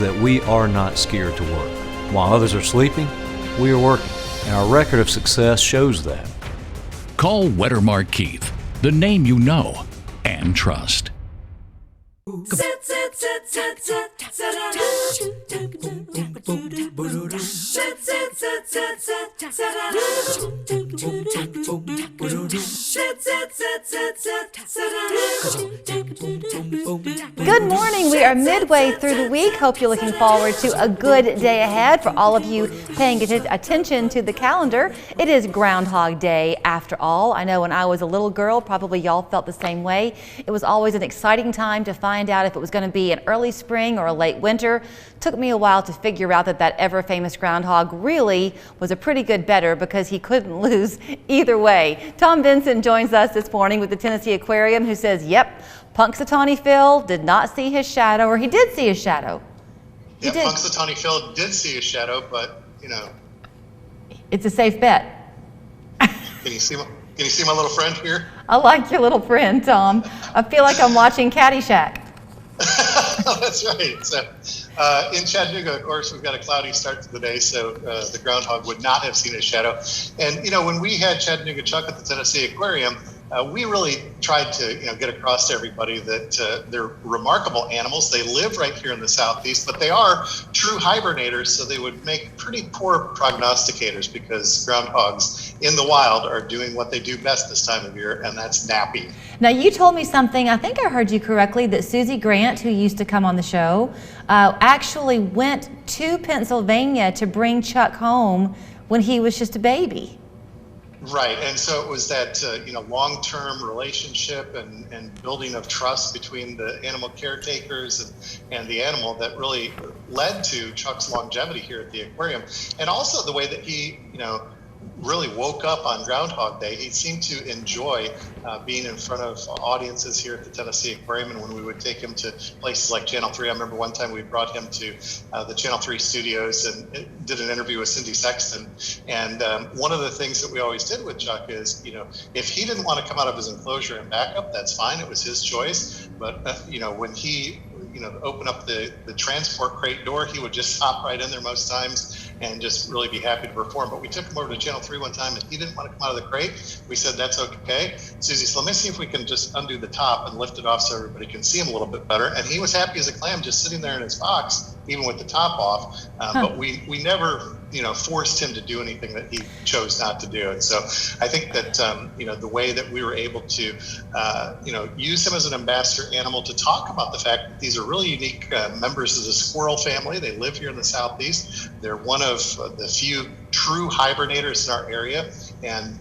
that we are not scared to work. While others are sleeping, we are working, and our record of success shows that. Call Wettermark Keith, the name you know and trust. Good morning. We are midway through the week. Hope you're looking forward to a good day ahead. For all of you paying attention to the calendar, it is Groundhog Day after all. I know when I was a little girl, probably y'all felt the same way. It was always an exciting time to find out if it was going to be an early spring or a late winter. Took me a while to figure out that ever famous groundhog really was a pretty good bettor because he couldn't lose either way. Tom Benson joins us this morning with the Tennessee Aquarium, who says, yep, Punxsutawney Phil did not see his shadow, or he did see his shadow. Yeah, Punxsutawney Phil did see his shadow, but, you know. It's a safe bet. Can you see my little friend here? I like your little friend, Tom. I feel like I'm watching Caddyshack. That's right. So, in Chattanooga, of course, we've got a cloudy start to the day, so the groundhog would not have seen his shadow. And, you know, when we had Chattanooga Chuck at the Tennessee Aquarium, we really tried to, get across to everybody that they're remarkable animals. They live right here in the Southeast, but they are true hibernators, so they would make pretty poor prognosticators because groundhogs in the wild are doing what they do best this time of year, and that's napping. Now, you told me something, I think I heard you correctly, that Susie Grant, who used to come on the show, actually went to Pennsylvania to bring Chuck home when he was just a baby. Right, and so it was that long-term relationship and building of trust between the animal caretakers and the animal that really led to Chuck's longevity here at the aquarium, and also the way that he really woke up on Groundhog Day. He seemed to enjoy being in front of audiences here at the Tennessee Aquarium, and when we would take him to places like Channel 3, I remember one time we brought him to the Channel 3 studios and did an interview with Cindy Sexton, and one of the things that we always did with Chuck is, if he didn't want to come out of his enclosure and back up, that's fine, it was his choice, but when he open up the transport crate door, he would just hop right in there most times and just really be happy to perform. But we took him over to Channel 3 one time and he didn't want to come out of the crate. We said, that's okay. Susie said, let me see if we can just undo the top and lift it off so everybody can see him a little bit better. And he was happy as a clam just sitting there in his box, even with the top off. But we never forced him to do anything that he chose not to do. And so I think that, the way that we were able to, use him as an ambassador animal to talk about the fact that these are really unique members of the squirrel family. They live here in the Southeast. They're one of the few true hibernators in our area. And,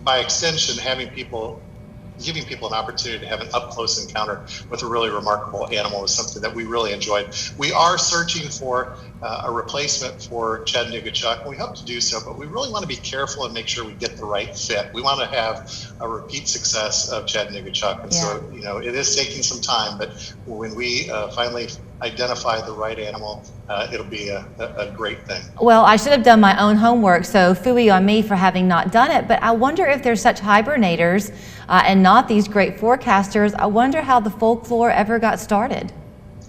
by extension, giving people an opportunity to have an up-close encounter with a really remarkable animal is something that we really enjoyed. We are searching for a replacement for Chattanooga Chuck, and we hope to do so, but we really want to be careful and make sure we get the right fit. We want to have a repeat success of Chattanooga Chuck, and so it is taking some time, but when we finally identify the right animal, it'll be a great thing. Well, I should have done my own homework, so phooey on me for having not done it, but I wonder if there's such hibernators and not these great forecasters. I wonder how the folklore ever got started.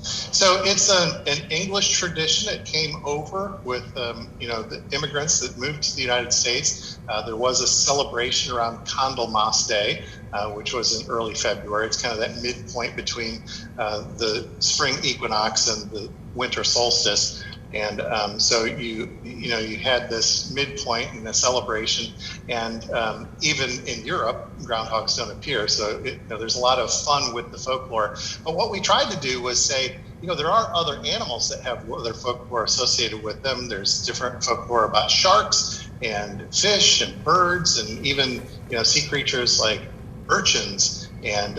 So it's an English tradition. It came over with the immigrants that moved to the United States. There was a celebration around Candlemas Day, which was in early February. It's kind of that midpoint between the spring equinox and the winter solstice. And so you had this midpoint in a celebration, and even in Europe, groundhogs don't appear. So there's a lot of fun with the folklore. But what we tried to do was say, there are other animals that have other folklore associated with them. There's different folklore about sharks and fish and birds, and even sea creatures like urchins and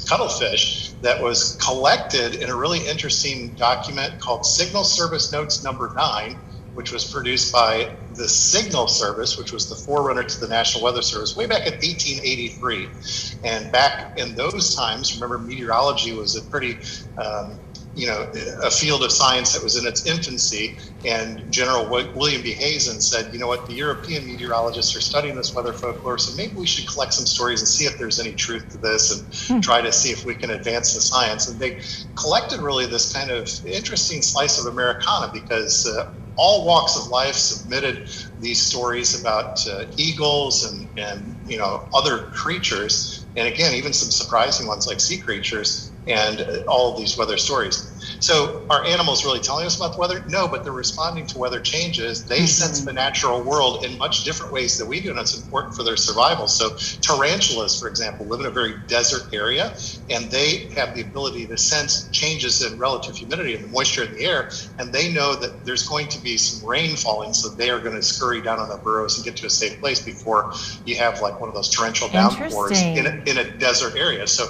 cuttlefish that was collected in a really interesting document called Signal Service Notes Number 9, which was produced by the Signal Service, which was the forerunner to the National Weather Service, way back in 1883. And back in those times, remember, meteorology was a pretty a field of science that was in its infancy. And General William B. Hazen said, you know what, the European meteorologists are studying this weather folklore, so maybe we should collect some stories and see if there's any truth to this and try to see if we can advance the science. And they collected really this kind of interesting slice of Americana, because all walks of life submitted these stories about eagles and other creatures, and again, even some surprising ones like sea creatures, and all of these weather stories. So are animals really telling us about the weather? No, but they're responding to weather changes. They sense the natural world in much different ways than we do, and it's important for their survival. So tarantulas, for example, live in a very desert area, and they have the ability to sense changes in relative humidity and the moisture in the air, and they know that there's going to be some rain falling, so they are going to scurry down on their burrows and get to a safe place before you have like one of those torrential downpours in a desert area. So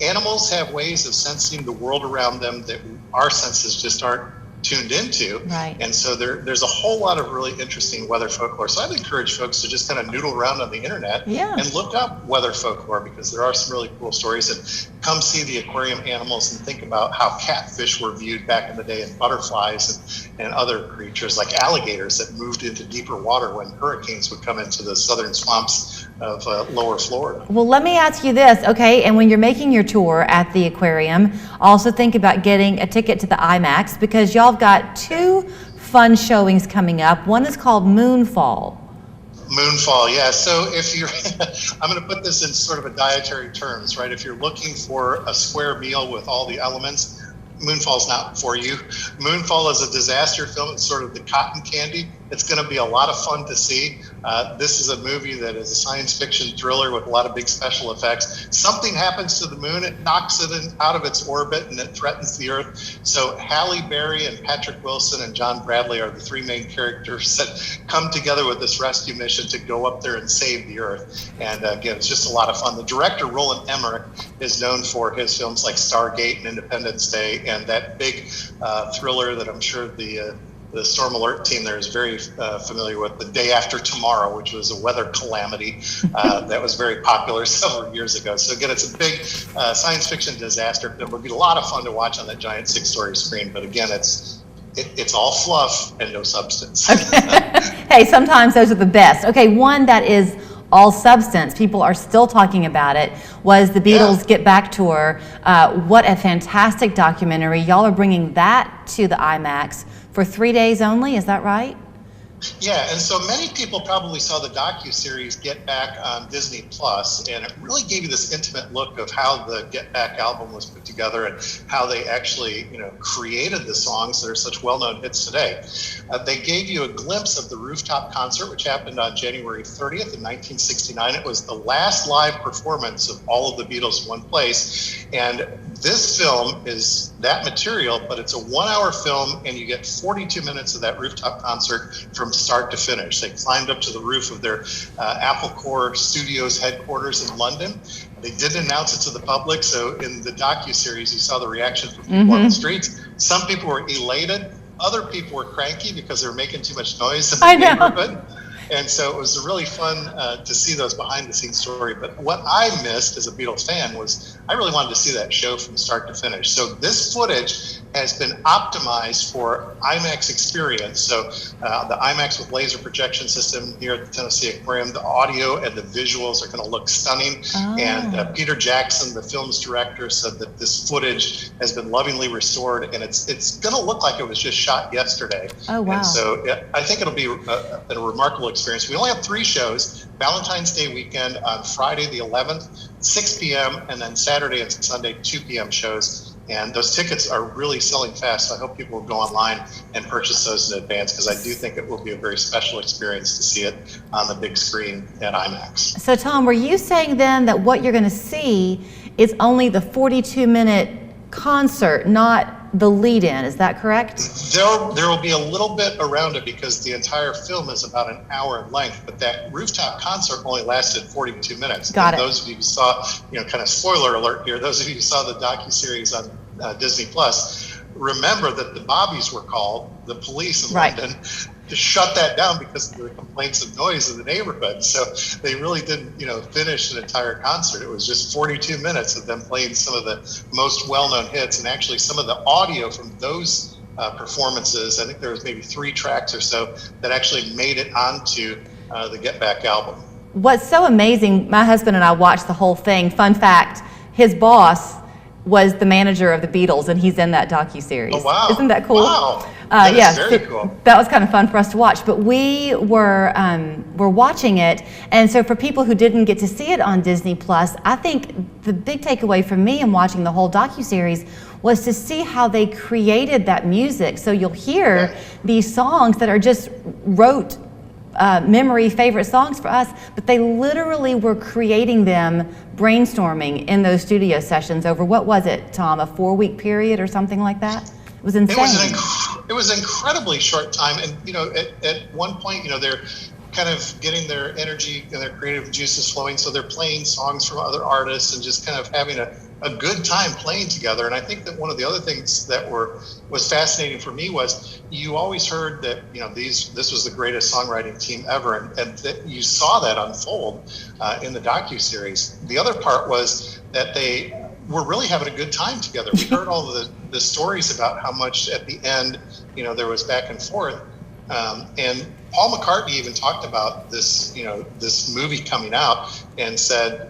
animals have ways of sensing the world around them that our senses just aren't tuned into. Right. And so there's a whole lot of really interesting weather folklore. So I'd encourage folks to just kind of noodle around on the internet and look up weather folklore, because there are some really cool stories. And come see the aquarium animals and think about how catfish were viewed back in the day, and butterflies and other creatures like alligators that moved into deeper water when hurricanes would come into the southern swamps of lower Florida. Well, let me ask you this, okay? And when you're making your tour at the aquarium, also think about getting a ticket to the IMAX, because y'all have got two fun showings coming up. One is called Moonfall. Moonfall, yeah. So if you're, I'm going to put this in sort of a dietary terms, right? If you're looking for a square meal with all the elements, Moonfall's not for you. Moonfall is a disaster film. It's sort of the cotton candy. It's going to be a lot of fun to see. This is a movie that is a science fiction thriller with a lot of big special effects. Something happens to the moon. It knocks it out of its orbit, and it threatens the Earth. So Halle Berry and Patrick Wilson and John Bradley are the three main characters that come together with this rescue mission to go up there and save the Earth. And again, it's just a lot of fun. The director, Roland Emmerich, is known for his films like Stargate and Independence Day, and that big thriller that I'm sure the Storm Alert team there is very familiar with, The Day After Tomorrow, which was a weather calamity that was very popular several years ago. So again, it's a big science fiction disaster film. It would be a lot of fun to watch on that giant 6-story screen, but again, it's all fluff and no substance. Hey, sometimes those are the best. Okay, one that is all substance, people are still talking about it, was the Beatles Get Back tour. What a fantastic documentary. Y'all are bringing that to the IMAX for 3 days only, is that right? Yeah, and so many people probably saw the docuseries Get Back on Disney Plus, and it really gave you this intimate look of how the Get Back album was put together and how they actually, created the songs that are such well-known hits today. They gave you a glimpse of the rooftop concert, which happened on January 30th in 1969. It was the last live performance of all of the Beatles in one place, and this film is that material, but it's a 1-hour film, and you get 42 minutes of that rooftop concert from start to finish. They climbed up to the roof of their Apple Corps Studios headquarters in London. They didn't announce it to the public, so in the docuseries, you saw the reaction from people on the streets. Some people were elated. Other people were cranky because they were making too much noise in the neighborhood. And so it was really fun to see those behind-the-scenes stories. But what I missed as a Beatles fan was I really wanted to see that show from start to finish. So this footage has been optimized for IMAX experience. So the IMAX with laser projection system here at the Tennessee Aquarium, the audio and the visuals are going to look stunning. And Peter Jackson, the film's director, said that this footage has been lovingly restored, and it's going to look like it was just shot yesterday. Oh, wow. And so I think it'll be a remarkable experience. We only have 3 shows: Valentine's Day weekend on Friday the 11th, 6 p.m., and then Saturday and Sunday 2 p.m. shows. And those tickets are really selling fast. So I hope people will go online and purchase those in advance, because I do think it will be a very special experience to see it on the big screen at IMAX. So Tom, were you saying then that what you're going to see is only the 42-minute concert, not the lead-in? Is that correct? There will be a little bit around it, because the entire film is about an hour in length, but that rooftop concert only lasted 42 minutes. Got it. Those of you who saw, kind of spoiler alert here, those of you who saw the docuseries on Disney Plus, remember that the bobbies were called, the police in Right. London, to shut that down because of the complaints of noise in the neighborhood. So they really didn't, finish an entire concert. It was just 42 minutes of them playing some of the most well-known hits, and actually some of the audio from those performances, I think there was maybe 3 tracks or so that actually made it onto the Get Back album. What's so amazing, my husband and I watched the whole thing. Fun fact, his boss was the manager of the Beatles, and he's in that docuseries. Oh, wow. Isn't that cool? Wow. That is very cool. That was kind of fun for us to watch. But we were watching it, and so for people who didn't get to see it on Disney Plus, I think the big takeaway for me in watching the whole docuseries was to see how they created that music. So you'll hear these songs that are just rote memory favorite songs for us, but they literally were creating them, brainstorming in those studio sessions over, what was it, Tom, a 4-week period or something like that? It was insane. It was an incredibly short time, and at one point, they're kind of getting their energy and their creative juices flowing, so they're playing songs from other artists and just kind of having a good time playing together. And I think that one of the other things that was fascinating for me was you always heard that this was the greatest songwriting team ever, and that you saw that unfold in the docuseries. The other part was that they were really having a good time together. We heard all the stories about how much at the end there was back and forth, and Paul McCartney even talked about this this movie coming out and said,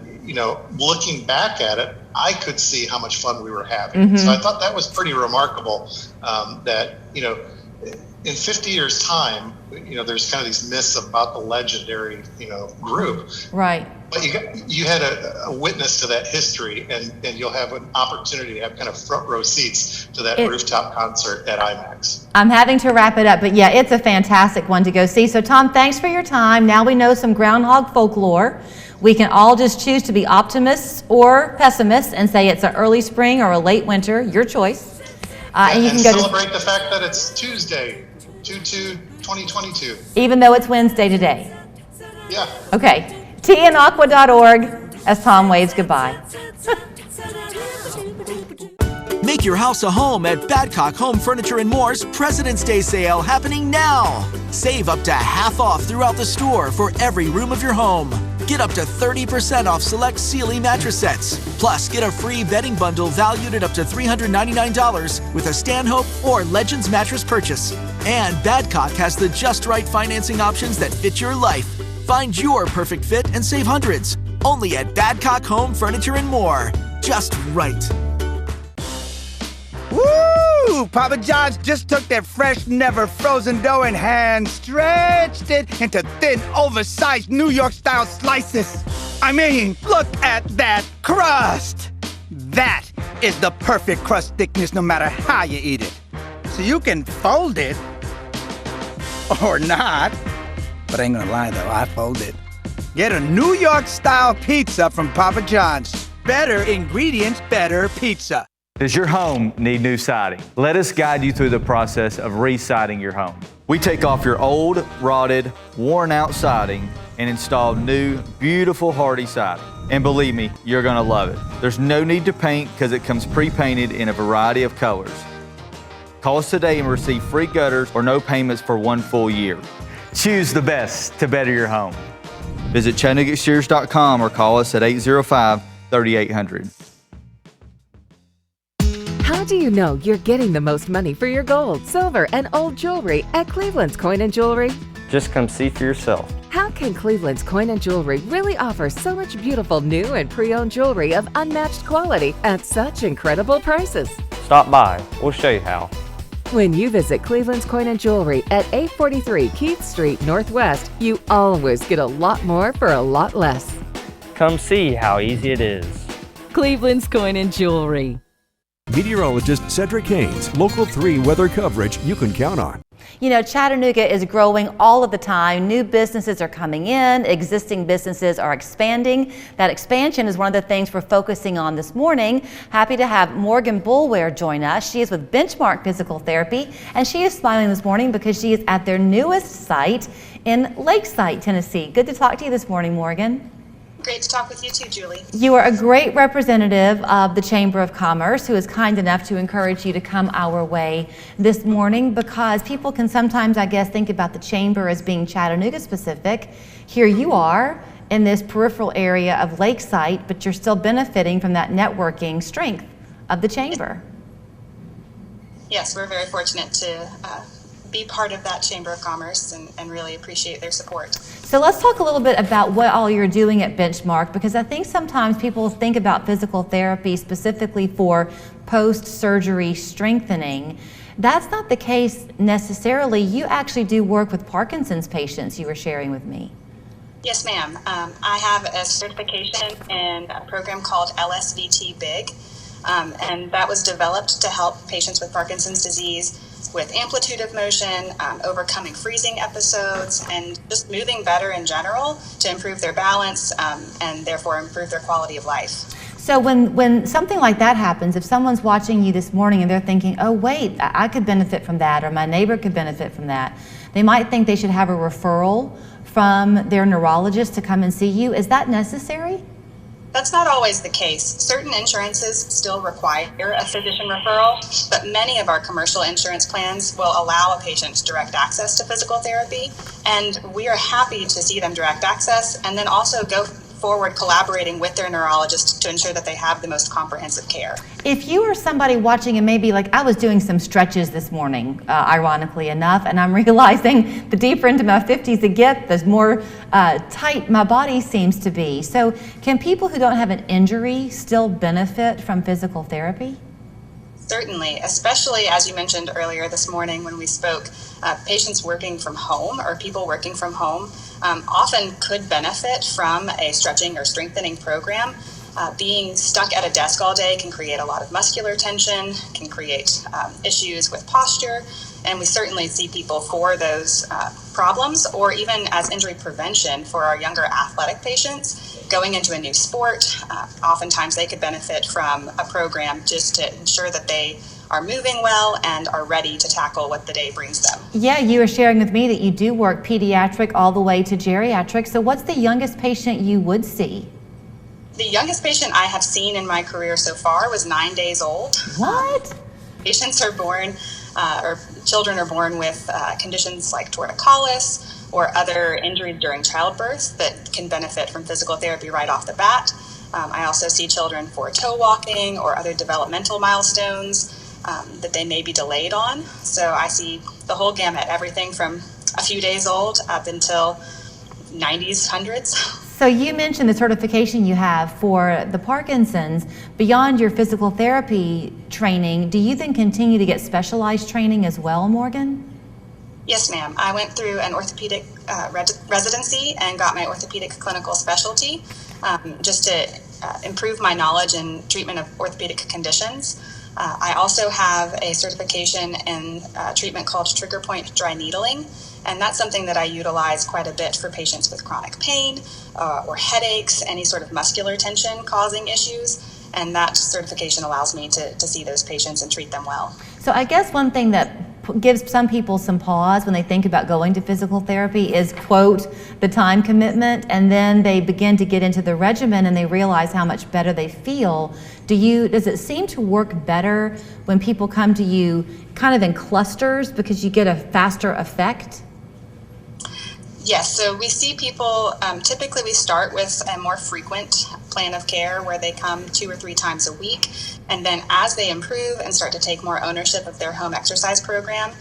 looking back at it, I could see how much fun we were having. Mm-hmm. So I thought that was pretty remarkable, that, in 50 years' time, there's kind of these myths about the legendary, group. Right. But you had a witness to that history, and you'll have an opportunity to have kind of front row seats to that rooftop concert at IMAX. I'm having to wrap it up, but yeah, it's a fantastic one to go see. So Tom, thanks for your time. Now we know some groundhog folklore. We can all just choose to be optimists or pessimists and say it's an early spring or a late winter, your choice. And you can go celebrate the fact that it's Tuesday, 2/2/2022. Even though it's Wednesday today. Yeah. Okay. teaandaqua.org as Tom waves goodbye. Make your house a home at Badcock Home Furniture & More's President's Day sale happening now. Save up to half off throughout the store for every room of your home. Get up to 30% off select Sealy mattress sets. Plus, get a free bedding bundle valued at up to $399 with a Stanhope or Legends mattress purchase. And Badcock has the just right financing options that fit your life. Find your perfect fit and save hundreds. Only at Badcock Home Furniture & More. Just right. Woo! Papa John's just took their fresh, never frozen dough and hand stretched it into thin, oversized New York-style slices. I mean, look at that crust! That is the perfect crust thickness no matter how you eat it. So you can fold it, or not. But I ain't gonna lie though, I fold it. Get a New York-style pizza from Papa John's. Better ingredients, better pizza. Does your home need new siding? Let us guide you through the process of re-siding your home. We take off your old, rotted, worn-out siding and install new, beautiful, hardy siding. And believe me, you're gonna love it. There's no need to paint because it comes pre-painted in a variety of colors. Call us today and receive free gutters or no payments for 1 full year. Choose the best to better your home. Visit ChattanoogaExteriors.com or call us at 805-3800. How do you know you're getting the most money for your gold, silver, and old jewelry at Cleveland's Coin & Jewelry? Just come see for yourself. How can Cleveland's Coin & Jewelry really offer so much beautiful new and pre-owned jewelry of unmatched quality at such incredible prices? Stop by. We'll show you how. When you visit Cleveland's Coin & Jewelry at 843 Keith Street Northwest, you always get a lot more for a lot less. Come see how easy it is. Cleveland's Coin & Jewelry. Meteorologist Cedric Haynes, Local 3 weather coverage you can count on. You know, Chattanooga is growing all of the time. New businesses are coming in, existing businesses are expanding. That expansion is one of the things we're focusing on this morning. Happy to have Morgan Boulware join us. She is with Benchmark Physical Therapy, and she is smiling this morning because she is at their newest site in Lakeside, Tennessee. Good to talk to you this morning, Morgan. Great to talk with you too, Julie. You are a great representative of the Chamber of Commerce who is kind enough to encourage you to come our way this morning, because people can sometimes, I guess, think about the Chamber as being Chattanooga specific. Here you are in this peripheral area of Lakeside, but you're still benefiting from that networking strength of the Chamber. Yes, we're very fortunate to be part of that Chamber of Commerce and really appreciate their support. So let's talk a little bit about what all you're doing at Benchmark, because I think sometimes people think about physical therapy specifically for post-surgery strengthening. That's not the case necessarily. You actually do work with Parkinson's patients, you were sharing with me. Yes, ma'am. I have a certification in a program called LSVT Big, and that was developed to help patients with Parkinson's disease with amplitude of motion, overcoming freezing episodes, and just moving better in general to improve their balance and therefore improve their quality of life. So when something like that happens, if someone's watching you this morning and they're thinking, oh wait, I could benefit from that, or my neighbor could benefit from that, they might think they should have a referral from their neurologist to come and see you. Is that necessary? That's not always the case. Certain insurances still require a physician referral, but many of our commercial insurance plans will allow a patient direct access to physical therapy, and we are happy to see them direct access and then also go forward collaborating with their neurologist to ensure that they have the most comprehensive care. If you are somebody watching and maybe like I was doing some stretches this morning, ironically enough, and I'm realizing the deeper into my 50s I get, the more tight my body seems to be. So can people who don't have an injury still benefit from physical therapy? Certainly, especially as you mentioned earlier this morning when we spoke, patients working from home or people working from home often could benefit from a stretching or strengthening program. Being stuck at a desk all day can create a lot of muscular tension, can create issues with posture, and we certainly see people for those problems, or even as injury prevention for our younger athletic patients going into a new sport. Oftentimes they could benefit from a program just to ensure that they are moving well and are ready to tackle what the day brings them. Yeah, you were sharing with me that you do work pediatric all the way to geriatric. So what's the youngest patient you would see? The youngest patient I have seen in my career so far was 9 days old. What? Patients are born, or children are born with conditions like torticollis or other injuries during childbirth that can benefit from physical therapy right off the bat. I also see children for toe walking or other developmental milestones that they may be delayed on. So I see the whole gamut, everything from a few days old up until 90s, hundreds. So you mentioned the certification you have for the Parkinson's. Beyond your physical therapy training, do you then continue to get specialized training as well, Morgan? Yes, ma'am. I went through an orthopedic residency and got my orthopedic clinical specialty just to improve my knowledge in treatment of orthopedic conditions. I also have a certification in treatment called trigger point dry needling, and that's something that I utilize quite a bit for patients with chronic pain or headaches, any sort of muscular tension causing issues, and that certification allows me to see those patients and treat them well. So I guess one thing that gives some people some pause when they think about going to physical therapy is, quote, the time commitment, and then they begin to get into the regimen and they realize how much better they feel. Does it seem to work better when people come to you kind of in clusters because you get a faster effect? Yes, so we see people, typically we start with a more frequent plan of care where they come 2 or 3 times a week. And then as they improve and start to take more ownership of their home exercise program,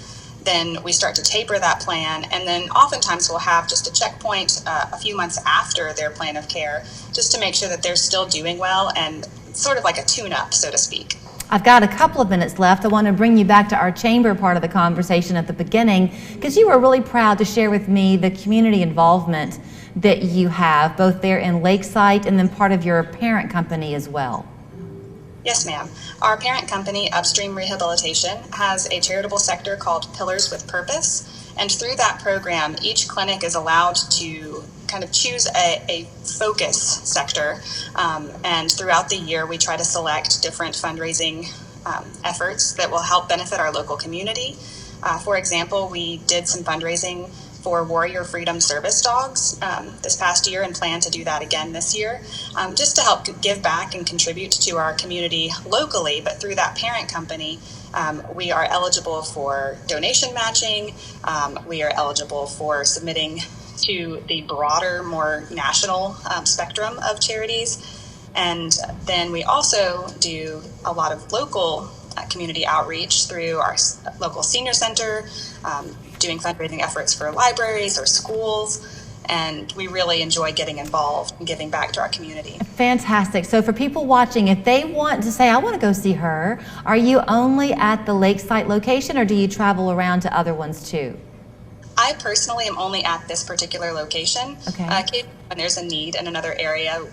then we start to taper that plan. And then oftentimes we'll have just a checkpoint a few months after their plan of care just to make sure that they're still doing well and sort of like a tune-up, so to speak. I've got a couple of minutes left. I want to bring you back to our chamber part of the conversation at the beginning, because you were really proud to share with me the community involvement that you have, both there in Lakeside and then part of your parent company as well. Yes, ma'am. Our parent company, Upstream Rehabilitation, has a charitable sector called Pillars with Purpose. And through that program, each clinic is allowed to kind of choose a focus sector. And throughout the year, we try to select different fundraising efforts that will help benefit our local community. For example, we did some fundraising for Warrior Freedom Service dogs this past year and plan to do that again this year, just to help give back and contribute to our community locally. But through that parent company, we are eligible for donation matching. We are eligible for submitting to the broader, more national spectrum of charities. And then we also do a lot of local community outreach through our local senior center, doing fundraising efforts for libraries or schools. And we really enjoy getting involved and giving back to our community. Fantastic. So for people watching, if they want to say, I want to go see her, are you only at the Lakeside location or do you travel around to other ones too? I personally am only at this particular location. Okay. When there's a need in another area,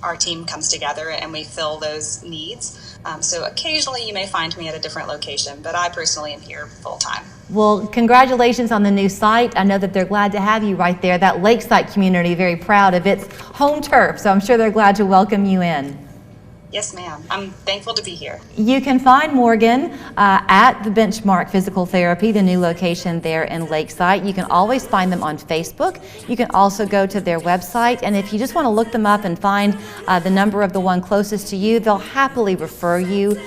our team comes together and we fill those needs. So occasionally you may find me at a different location, but I personally am here full time. Well, congratulations on the new site. I know that they're glad to have you right there. That Lakeside community, very proud of its home turf, so I'm sure they're glad to welcome you in. Yes, ma'am. I'm thankful to be here. You can find Morgan at the Benchmark Physical Therapy, the new location there in Lakeside. You can always find them on Facebook. You can also go to their website, and if you just want to look them up and find the number of the one closest to you, they'll happily refer you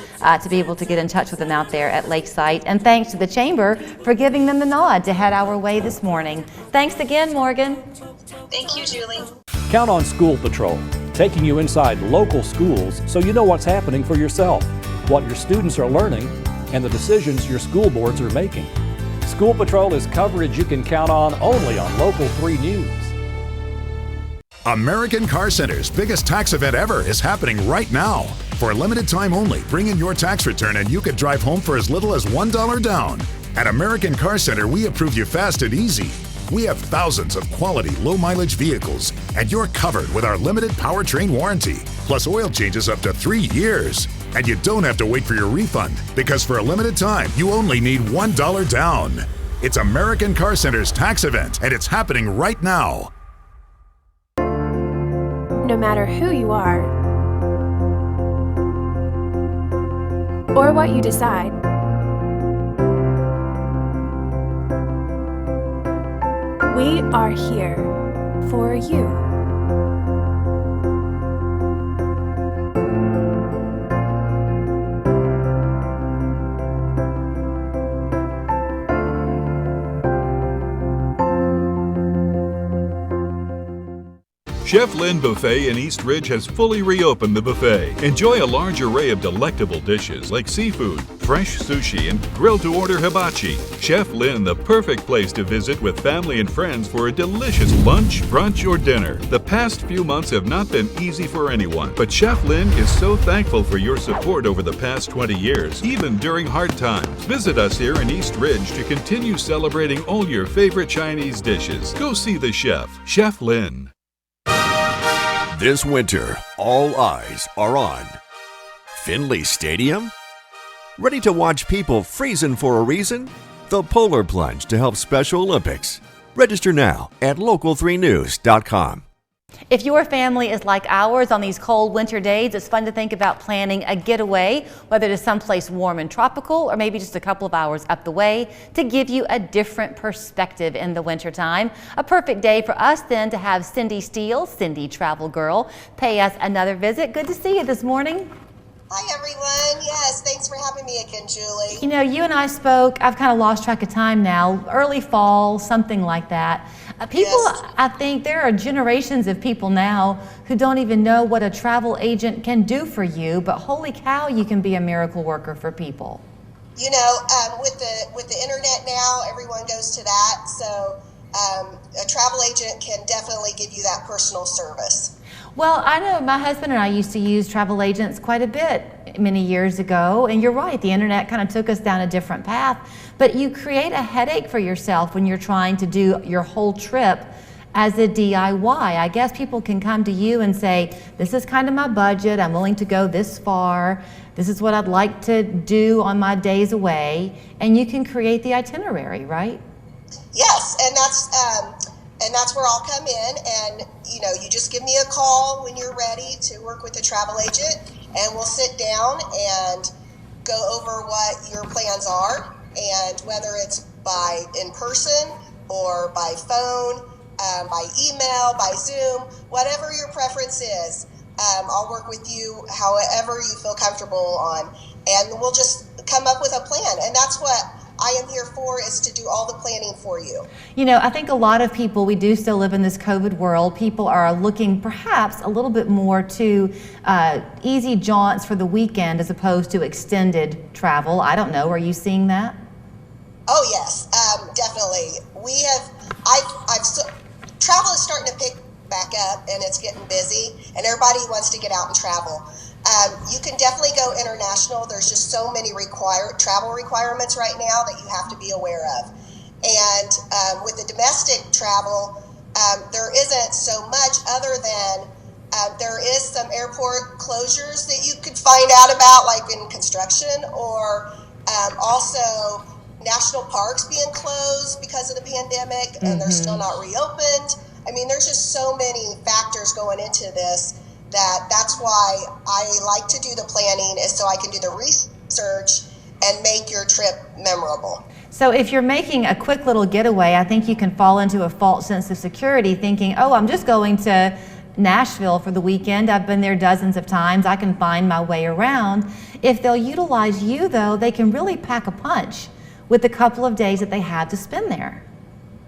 to be able to get in touch with them out there at Lakeside. And thanks to the Chamber for giving them the nod to head our way this morning. Thanks again, Morgan. Thank you, Julie. Count on School Patrol, taking you inside local schools so you know what's happening for yourself, what your students are learning, and the decisions your school boards are making. School Patrol is coverage you can count on only on Local 3 News. American Car Center's biggest tax event ever is happening right now. For a limited time only, bring in your tax return and you could drive home for as little as $1 down. At American Car Center, we approve you fast and easy. We have thousands of quality, low-mileage vehicles, and you're covered with our limited powertrain warranty, plus oil changes up to 3 years. And you don't have to wait for your refund, because for a limited time, you only need $1 down. It's American Car Center's tax event, and it's happening right now. No matter who you are, or what you decide, we are here for you. Chef Lynn Buffet in East Ridge has fully reopened the buffet. Enjoy a large array of delectable dishes like seafood, fresh sushi, and grilled-to-order hibachi. Chef Lynn, the perfect place to visit with family and friends for a delicious lunch, brunch, or dinner. The past few months have not been easy for anyone, but Chef Lynn is so thankful for your support over the past 20 years, even during hard times. Visit us here in East Ridge to continue celebrating all your favorite Chinese dishes. Go see the chef, Chef Lynn. This winter, all eyes are on Finley Stadium. Ready to watch people freezing for a reason? The Polar Plunge to help Special Olympics. Register now at local3news.com. If your family is like ours on these cold winter days, it's fun to think about planning a getaway, whether to someplace warm and tropical or maybe just a couple of hours up the way to give you a different perspective in the wintertime. A perfect day for us then to have Cindy Steele, Cindy Travel Girl, pay us another visit. Good to see you this morning. Hi, everyone. Yes, thanks for having me again, Julie. You know, you and I spoke, I've kind of lost track of time now, early fall, something like that. People, yes. I think there are generations of people now who don't even know what a travel agent can do for you, but holy cow, you can be a miracle worker for people. You know, with the internet now, everyone goes to that, so a travel agent can definitely give you that personal service. Well, I know my husband and I used to use travel agents quite a bit many years ago, and you're right, the internet kind of took us down a different path, but you create a headache for yourself when you're trying to do your whole trip as a DIY. I guess people can come to you and say, this is kind of my budget, I'm willing to go this far, this is what I'd like to do on my days away, and you can create the itinerary, right? Yes, and that's where I'll come in, and you know, you just give me a call when you're ready to work with a travel agent, and we'll sit down and go over what your plans are, and whether it's by in person or by phone, by email, by Zoom, whatever your preference is. I'll work with you however you feel comfortable on, and we'll just come up with a plan. And that's what I am here for, is to do all the planning for you. You know, I think a lot of people, we do still live in this COVID world. People are looking perhaps a little bit more to easy jaunts for the weekend as opposed to extended travel. I don't know. Are you seeing that? Oh yes, definitely. Travel is starting to pick back up, and it's getting busy, and everybody wants to get out and travel. You can definitely go international. There's just so many travel requirements right now that you have to be aware of. And with the domestic travel, there isn't so much, other than there is some airport closures that you could find out about, like in construction, or also national parks being closed because of the pandemic, and they're still not reopened. I mean, there's just so many factors going into this that's why I like to do the planning, is so I can do the research and make your trip memorable. So if you're making a quick little getaway, I think you can fall into a false sense of security thinking, oh, I'm just going to Nashville for the weekend. I've been there dozens of times. I can find my way around. If they'll utilize you, though, they can really pack a punch with the couple of days that they have to spend there.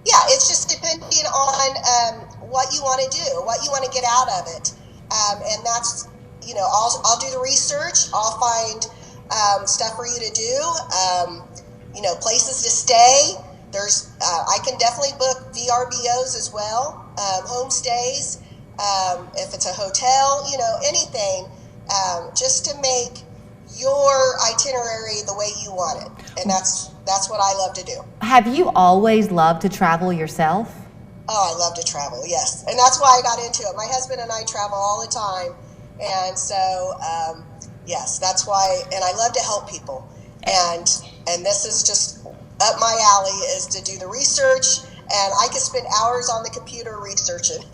Yeah, it's just depending on what you want to do, what you want to get out of it. And that's, I'll do the research. I'll find stuff for you to do, places to stay. I can definitely book VRBOs as well, homestays, if it's a hotel, anything, just to make your itinerary the way you want it. And that's what I love to do. Have you always loved to travel yourself? Oh, I love to travel, yes. And that's why I got into it. My husband and I travel all the time. And so, yes, that's why. And I love to help people. And this is just up my alley, is to do the research. And I can spend hours on the computer researching.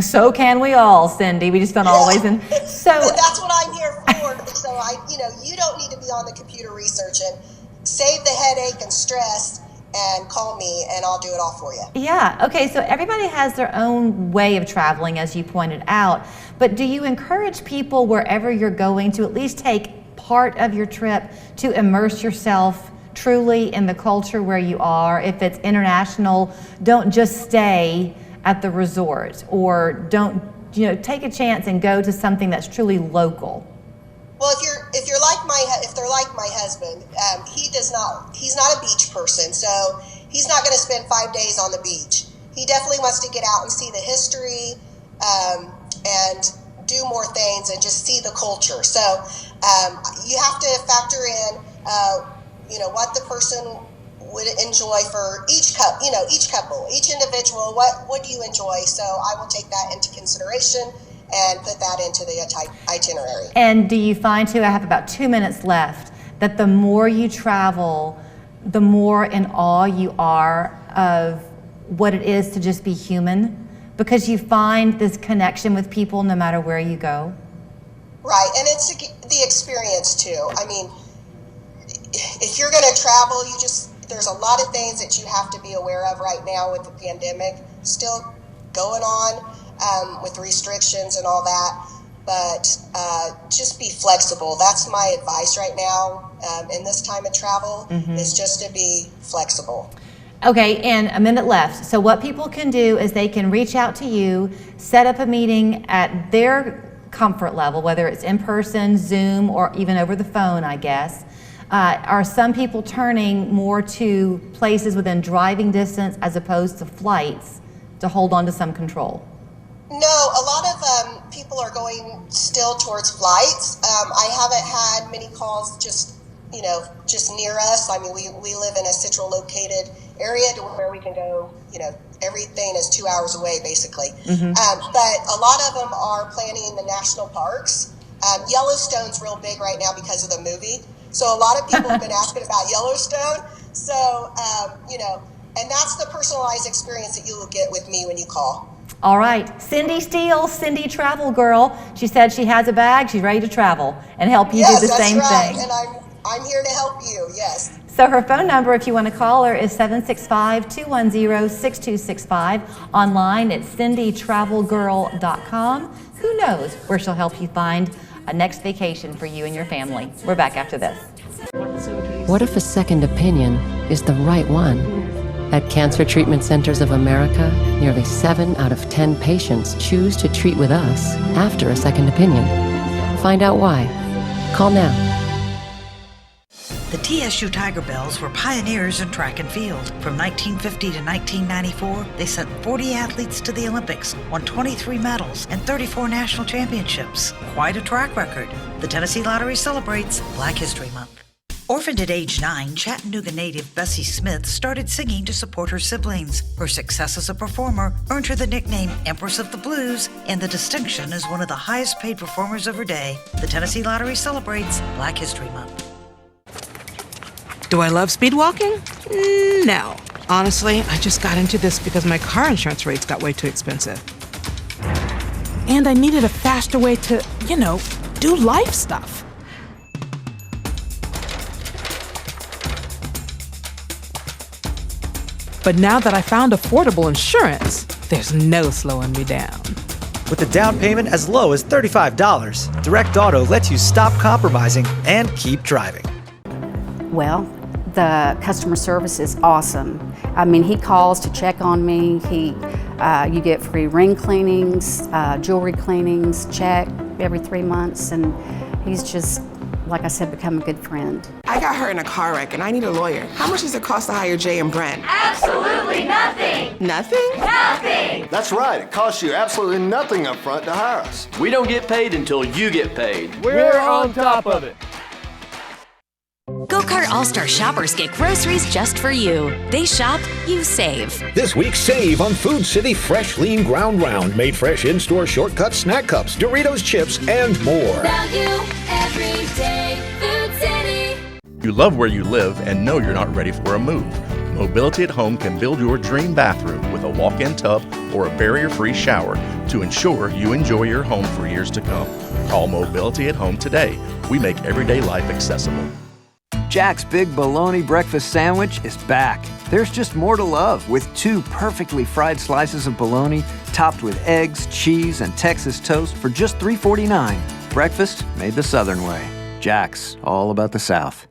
So can we all, Cindy. We just don't always. And so and that's what I'm here for. So you don't need to be on the computer researching. Save the headache and stress, and call me, and I'll do it all for you. Yeah. Okay. So everybody has their own way of traveling, as you pointed out. But do you encourage people, wherever you're going, to at least take part of your trip to immerse yourself truly in the culture where you are? If it's international, don't just stay at the resort, or don't, take a chance and go to something that's truly local. Well, if they're like my husband, he's not a beach person, so he's not going to spend 5 days on the beach. He definitely wants to get out and see the history, and do more things and just see the culture. So you have to factor in, what the person would enjoy for each couple, each individual. What do you enjoy? So I will take that into consideration and put that into the itinerary. And do you find, too, I have about 2 minutes left, that the more you travel, the more in awe you are of what it is to just be human, because you find this connection with people no matter where you go? Right, and it's the experience, too. I mean, if you're going to travel, there's a lot of things that you have to be aware of right now with the pandemic still going on. With restrictions and all that, but just be flexible. That's my advice right now in this time of travel, is just to be flexible. Okay, and a minute left. So what people can do is they can reach out to you, set up a meeting at their comfort level, whether it's in person, Zoom, or even over the phone, I guess. Are some people turning more to places within driving distance as opposed to flights to hold on to some control? No, a lot of people are going still towards flights. I haven't had many calls just near us. I mean, we live in a central located area to where we can go, everything is 2 hours away, basically. But a lot of them are planning the national parks. Yellowstone's real big right now because of the movie. So a lot of people have been asking about Yellowstone. So, and that's the personalized experience that you will get with me when you call. All right, Cindy Steele, Cindy Travel Girl. She said she has a bag. She's ready to travel and help you do the same thing. And I'm here to help you. Yes. So her phone number, if you want to call her, is 765-210-6265. Online at cindytravelgirl.com. Who knows where she'll help you find a next vacation for you and your family. We're back after this. What if a second opinion is the right one? At Cancer Treatment Centers of America, nearly 7 out of 10 patients choose to treat with us after a second opinion. Find out why. Call now. The TSU Tiger Bells were pioneers in track and field. From 1950 to 1994, they sent 40 athletes to the Olympics, won 23 medals, and 34 national championships. Quite a track record. The Tennessee Lottery celebrates Black History Month. Orphaned at age 9, Chattanooga native Bessie Smith started singing to support her siblings. Her success as a performer earned her the nickname Empress of the Blues and the distinction as one of the highest paid performers of her day. The Tennessee Lottery celebrates Black History Month. Do I love speed walking? No. Honestly, I just got into this because my car insurance rates got way too expensive. And I needed a faster way to, do life stuff. But now that I found affordable insurance, there's no slowing me down. With a down payment as low as $35, Direct Auto lets you stop compromising and keep driving. Well, the customer service is awesome. I mean, he calls to check on me. You get free ring cleanings, jewelry cleanings, check every 3 months, and he's just, like I said, become a good friend. I got hurt in a car wreck and I need a lawyer. How much does it cost to hire Jay and Brent? Absolutely nothing. Nothing? Nothing. That's right. It costs you absolutely nothing up front to hire us. We don't get paid until you get paid. We're on top of it. Go-Kart All-Star shoppers get groceries just for you. They shop, you save. This week, save on Food City Fresh Lean Ground Round, made fresh in-store shortcut snack cups, Doritos chips, and more. Value every day. Food City. You love where you live and know you're not ready for a move. Mobility at Home can build your dream bathroom with a walk-in tub or a barrier-free shower to ensure you enjoy your home for years to come. Call Mobility at Home today. We make everyday life accessible. Jack's Big Bologna Breakfast Sandwich is back. There's just more to love with 2 perfectly fried slices of bologna topped with eggs, cheese, and Texas toast for just $3.49. Breakfast made the Southern way. Jack's, all about the South.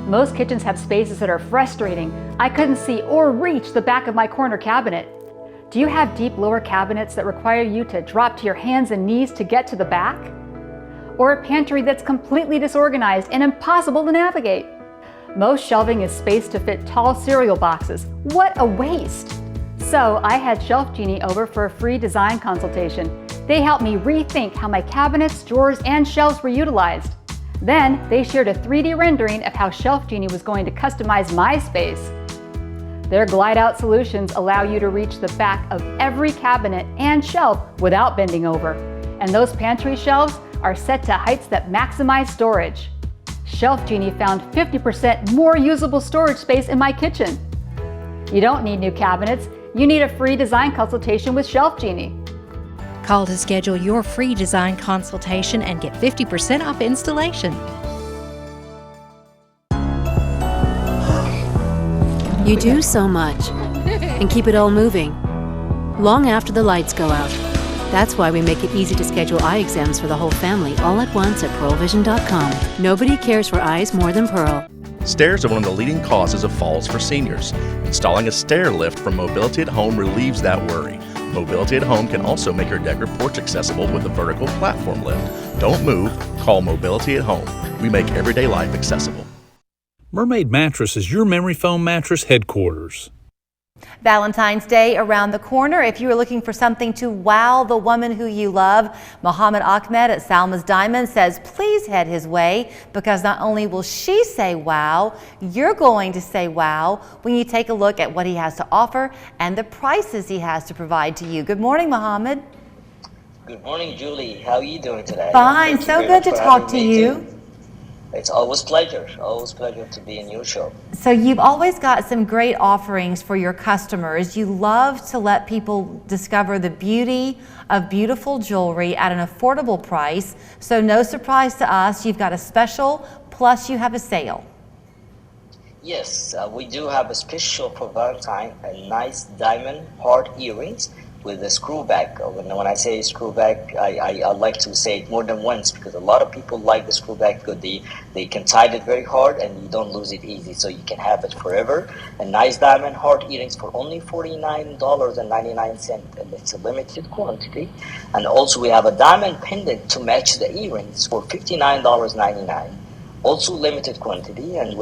Most kitchens have spaces that are frustrating. I couldn't see or reach the back of my corner cabinet. Do you have deep lower cabinets that require you to drop to your hands and knees to get to the back? Or a pantry that's completely disorganized and impossible to navigate? Most shelving is spaced to fit tall cereal boxes. What a waste! So I had Shelf Genie over for a free design consultation. They helped me rethink how my cabinets, drawers, and shelves were utilized. Then they shared a 3D rendering of how Shelf Genie was going to customize my space. Their glide-out solutions allow you to reach the back of every cabinet and shelf without bending over. And those pantry shelves are set to heights that maximize storage. Shelf Genie found 50% more usable storage space in my kitchen. You don't need new cabinets, you need a free design consultation with Shelf Genie. Call to schedule your free design consultation and get 50% off installation. You do so much and keep it all moving long after the lights go out. That's why we make it easy to schedule eye exams for the whole family all at once at pearlvision.com. Nobody cares for eyes more than Pearl. Stairs are one of the leading causes of falls for seniors. Installing a stair lift from Mobility at Home relieves that worry. Mobility at Home can also make your deck or porch accessible with a vertical platform lift. Don't move, call Mobility at Home. We make everyday life accessible. Mermaid Mattress is your memory foam mattress headquarters. Valentine's Day around the corner. If you are looking for something to wow the woman who you love, Muhammad Ahmed at Salma's Diamond says please head his way, because not only will she say wow, you're going to say wow when you take a look at what he has to offer and the prices he has to provide to you. Good morning, Muhammad. Good morning, Julie. How are you doing today? Fine. So good to talk to you. It's always pleasure to be in your show. So you've always got some great offerings for your customers. You love to let people discover the beauty of beautiful jewelry at an affordable price. So no surprise to us, you've got a special, plus you have a sale. Yes, we do have a special for Valentine, a nice diamond heart earrings with a screw back. When I say screw back, I like to say it more than once because a lot of people like the screw back because they can tie it very hard and you don't lose it easy, so you can have it forever. A nice diamond heart earrings for only $49.99, and it's a limited quantity. And also we have a diamond pendant to match the earrings for $59.99. Also limited quantity, and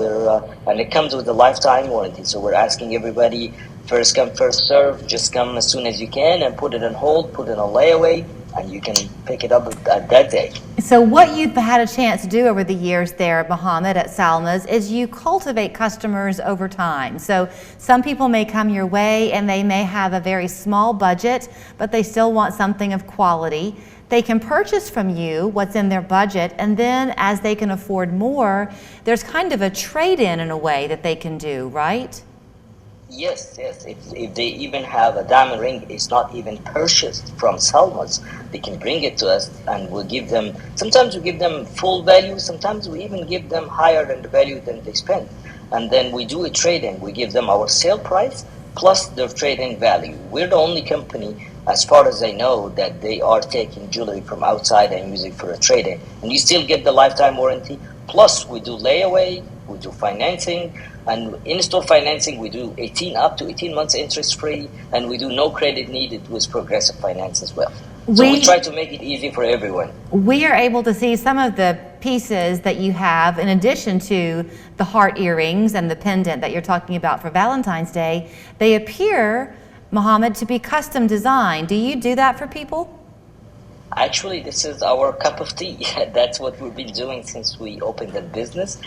and it comes with a lifetime warranty. So we're asking everybody, first come, first serve. Just come as soon as you can and put it on hold, put it on layaway, and you can pick it up at that day. So what you've had a chance to do over the years there, Mohammed, at Salma's, is you cultivate customers over time. So some people may come your way and they may have a very small budget, but they still want something of quality. They can purchase from you what's in their budget, and then as they can afford more, there's kind of a trade-in in a way that they can do, right? Yes. If they even have a diamond ring, it's not even purchased from Salma's, they can bring it to us and we'll give them, sometimes we give them full value, sometimes we even give them higher than the value than they spend. And then we do a trade-in. We give them our sale price plus their trade-in value. We're the only company, as far as I know, that they are taking jewelry from outside and using for a trade-in. And you still get the lifetime warranty. Plus, we do layaway, we do financing, and in-store financing, we do up to 18 months interest-free, and we do no credit needed with Progressive Finance as well. So we try to make it easy for everyone. We are able to see some of the pieces that you have, in addition to the heart earrings and the pendant that you're talking about for Valentine's Day. They appear, Mohammed, to be custom designed. Do you do that for people? Actually, this is our cup of tea. That's what we've been doing since we opened the business.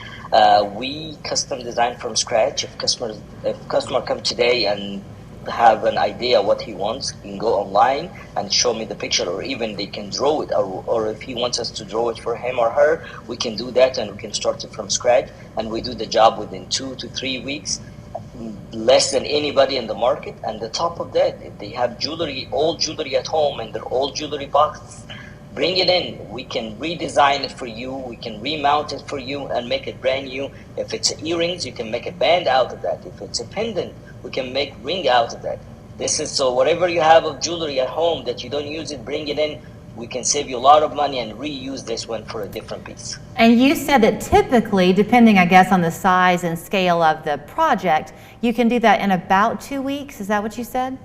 We custom design from scratch. If customer come today and have an idea what he wants, he can go online and show me the picture, or even they can draw it, or if he wants us to draw it for him or her, we can do that and we can start it from scratch, and we do the job within 2 to 3 weeks, less than anybody in the market. And the top of that, if they have jewelry, old jewelry at home and their old jewelry box, bring it in. We can redesign it for you, we can remount it for you and make it brand new. If it's earrings, you can make a band out of that. If it's a pendant, we can make ring out of that. This is so whatever you have of jewelry at home that you don't use it, bring it in. We can save you a lot of money and reuse this one for a different piece. And you said that typically, depending I guess on the size and scale of the project, you can do that in about 2 weeks. Is that what you said?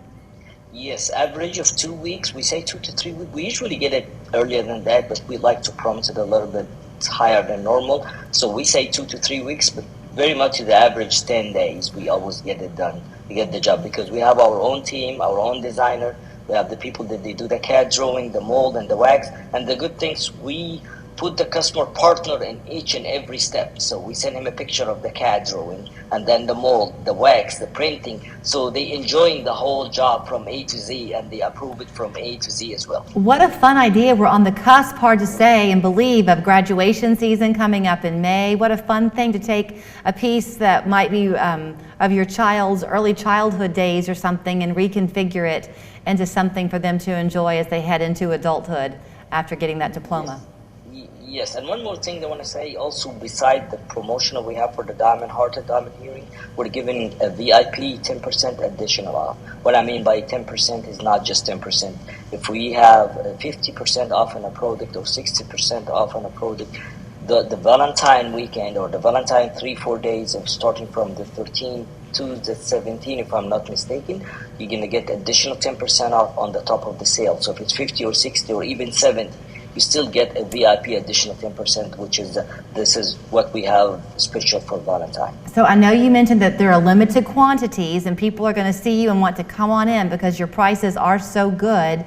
Yes, average of 2 weeks. We say 2 to 3 weeks. We usually get it earlier than that, but we like to promise it a little bit higher than normal. So we say 2 to 3 weeks, but very much the average 10 days. We always get it done. We get the job because we have our own team, our own designer. We have the people that they do the CAD drawing, the mold, and the wax. And the good things, we put the customer partner in each and every step. So we send him a picture of the CAD drawing, and then the mold, the wax, the printing. So they enjoying the whole job from A to Z, and they approve it from A to Z as well. What a fun idea. We're on the cusp, hard to say and believe, of graduation season coming up in May. What a fun thing to take a piece that might be of your child's early childhood days or something and reconfigure it into something for them to enjoy as they head into adulthood after getting that diploma. Yes, and one more thing I want to say also, beside the promotional we have for the diamond heart and diamond earring, we're giving a VIP 10% additional off. What I mean by 10% is not just 10%. If we have 50% off on a product or 60% off on a product, the Valentine weekend or the Valentine 3-4 days of starting from the 13th to the 17th, if I'm not mistaken, you're going to get additional 10% off on the top of the sale. So if it's 50 or 60 or even 70, you still get a VIP additional 10%, which is this is what we have special for Valentine. So I know you mentioned that there are limited quantities and people are going to see you and want to come on in because your prices are so good.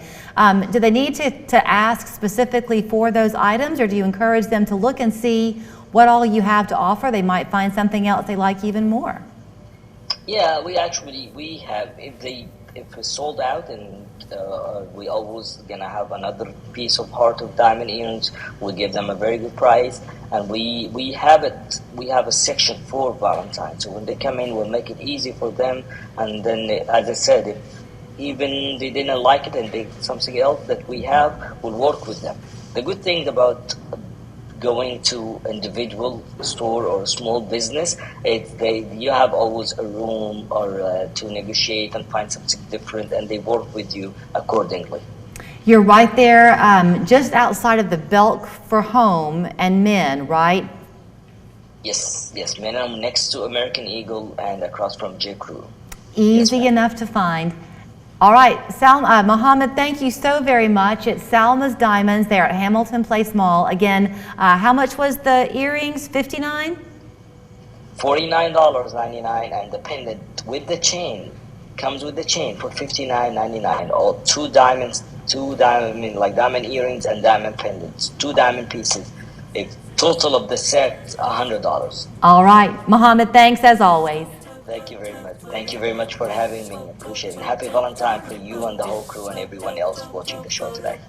Do they need to ask specifically for those items, or do you encourage them to look and see what all you have to offer? They might find something else they like even more. Yeah, we have, if it's sold out, and we always gonna have another piece of heart of diamond earrings, we give them a very good price. And we have a section for Valentine, so when they come in, we'll make it easy for them. And then, as I said, if even they didn't like it and they something else that we have, we'll work with them. The good thing about going to individual store or small business, you have always a room or to negotiate and find something different, and they work with you accordingly. You're right there, just outside of the Belk for Home and Men, right? Yes, men. I'm next to American Eagle and across from J. Crew. Easy enough to find. All right, Mohammed, thank you so very much. It's Salma's Diamonds. They're at Hamilton Place Mall. Again, how much was the earrings? $59? $49.99, and the pendant with the chain comes with the chain for $59.99. All diamond earrings and diamond pendants, 2 diamond pieces. A total of the set $100. All right, Mohammed, thanks as always. Thank you very much. Thank you very much for having me. Appreciate it. Happy Valentine for you and the whole crew and everyone else watching the show today.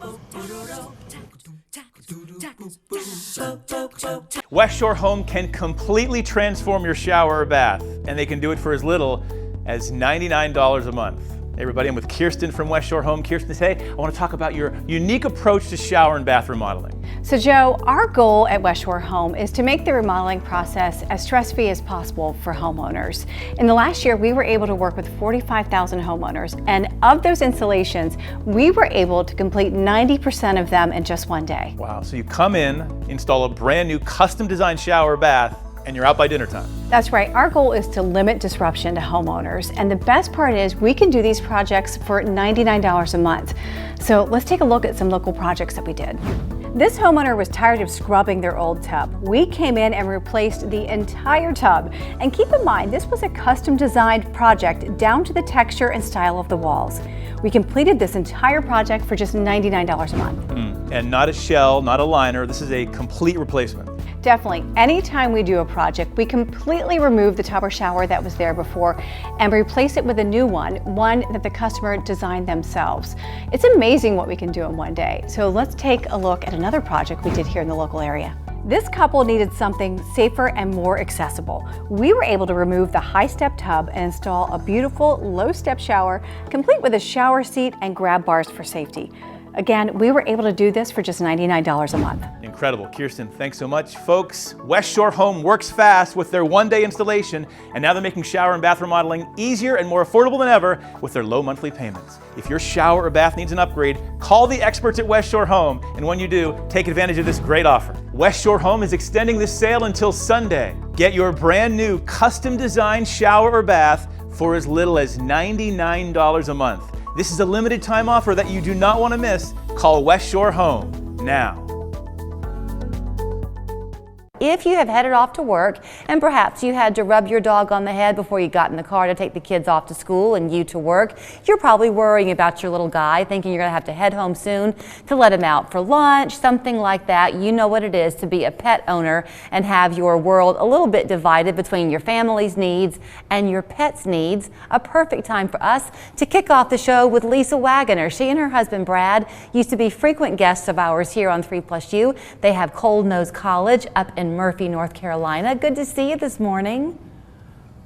West Shore Home can completely transform your shower or bath, and they can do it for as little as $99 a month. Hey everybody, I'm with Kirsten from West Shore Home. Kirsten, today I want to talk about your unique approach to shower and bath remodeling. So Joe, our goal at West Shore Home is to make the remodeling process as stress-free as possible for homeowners. In the last year, we were able to work with 45,000 homeowners, and of those installations, we were able to complete 90% of them in just one day. Wow, so you come in, install a brand new custom designed shower or bath, and you're out by dinner time. That's right. Our goal is to limit disruption to homeowners. And the best part is we can do these projects for $99 a month. So let's take a look at some local projects that we did. This homeowner was tired of scrubbing their old tub. We came in and replaced the entire tub. And keep in mind, this was a custom designed project down to the texture and style of the walls. We completed this entire project for just $99 a month. And not a shell, not a liner, this is a complete replacement. Definitely. Anytime we do a project, we completely remove the tub or shower that was there before and replace it with a new one that the customer designed themselves. It's amazing what we can do in one day. So let's take a look at another project we did here in the local area. This couple needed something safer and more accessible. We were able to remove the high-step tub and install a beautiful low-step shower, complete with a shower seat and grab bars for safety. Again, we were able to do this for just $99 a month. Incredible. Kirsten, thanks so much. Folks, West Shore Home works fast with their one-day installation, and now they're making shower and bath remodeling easier and more affordable than ever with their low monthly payments. If your shower or bath needs an upgrade, call the experts at West Shore Home, and when you do, take advantage of this great offer. West Shore Home is extending this sale until Sunday. Get your brand new custom-designed shower or bath for as little as $99 a month. This is a limited time offer that you do not want to miss. Call West Shore Home now. If you have headed off to work and perhaps you had to rub your dog on the head before you got in the car to take the kids off to school and you to work, you're probably worrying about your little guy, thinking you're going to have to head home soon to let him out for lunch, something like that. You know what it is to be a pet owner and have your world a little bit divided between your family's needs and your pet's needs. A perfect time for us to kick off the show with Lisa Wagoner. She and her husband Brad used to be frequent guests of ours here on 3+U. They have Cold Nose College up in Murphy, North Carolina. Good to see you this morning.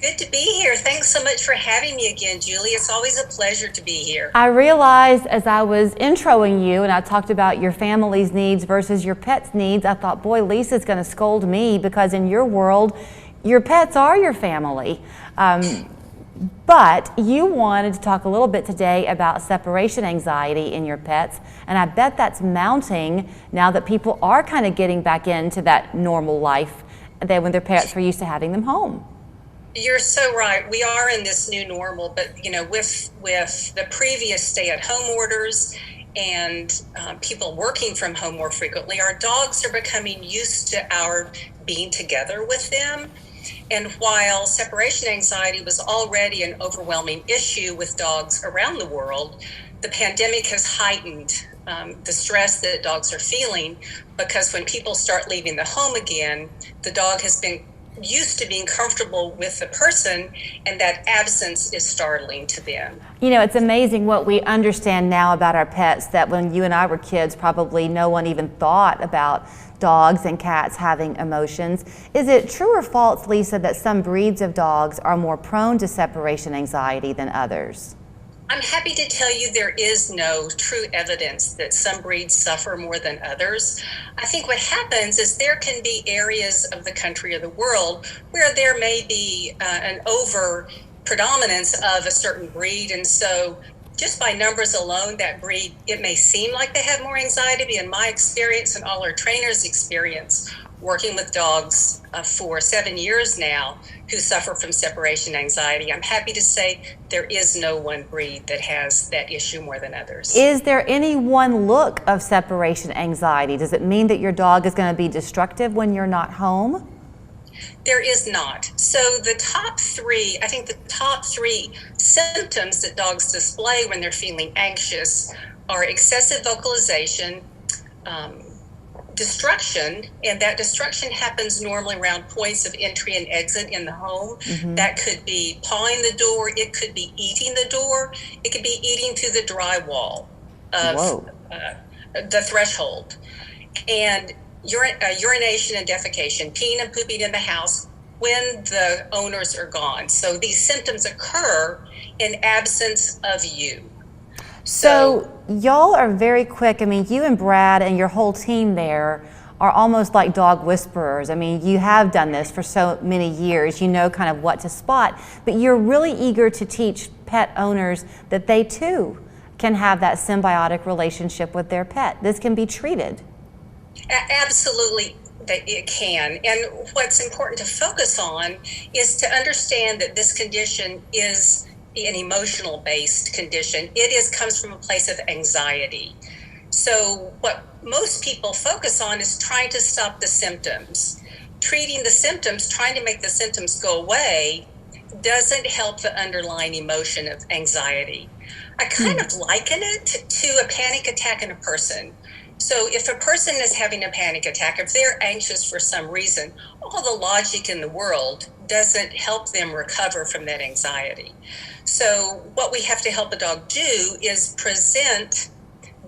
Good to be here. Thanks so much for having me again, Julie. It's always a pleasure to be here. I realized as I was introing you and I talked about your family's needs versus your pet's needs, I thought, boy, Lisa's going to scold me because in your world, your pets are your family. But you wanted to talk a little bit today about separation anxiety in your pets, and I bet that's mounting now that people are kind of getting back into that normal life when their parents were used to having them home. You're so right. We are in this new normal, but you know, with the previous stay-at-home orders and people working from home more frequently, our dogs are becoming used to our being together with them. And while separation anxiety was already an overwhelming issue with dogs around the world, the pandemic has heightened the stress that dogs are feeling, because when people start leaving the home again, the dog has been used to being comfortable with the person, and that absence is startling to them. You know, it's amazing what we understand now about our pets that when you and I were kids, probably no one even thought about dogs and cats having emotions. Is it true or false, Lisa, that some breeds of dogs are more prone to separation anxiety than others? I'm happy to tell you there is no true evidence that some breeds suffer more than others. I think what happens is there can be areas of the country or the world where there may be an over predominance of a certain breed, and so just by numbers alone, that breed, it may seem like they have more anxiety, but in my experience and all our trainers' experience, working with dogs for 7 years now who suffer from separation anxiety, I'm happy to say there is no one breed that has that issue more than others. Is there any one look of separation anxiety? Does it mean that your dog is going to be destructive when you're not home? There is not. So the top three symptoms that dogs display when they're feeling anxious are excessive vocalization, destruction, and that destruction happens normally around points of entry and exit in the home. That could be pawing the door, it could be eating the door, it could be eating through the drywall of the threshold. And urination and defecation, peeing and pooping in the house when the owners are gone. So these symptoms occur in absence of you. So y'all are very quick. I mean, you and Brad and your whole team there are almost like dog whisperers. I mean, you have done this for so many years. You know kind of what to spot, but you're really eager to teach pet owners that they too can have that symbiotic relationship with their pet. This can be treated. Absolutely, it can. And what's important to focus on is to understand that this condition is an emotional based condition. Comes from a place of anxiety. So what most people focus on is trying to stop the symptoms. Treating the symptoms, trying to make the symptoms go away, doesn't help the underlying emotion of anxiety. I kind of liken it to a panic attack in a person. So if a person is having a panic attack, if they're anxious for some reason, all the logic in the world doesn't help them recover from that anxiety. So what we have to help a dog do is present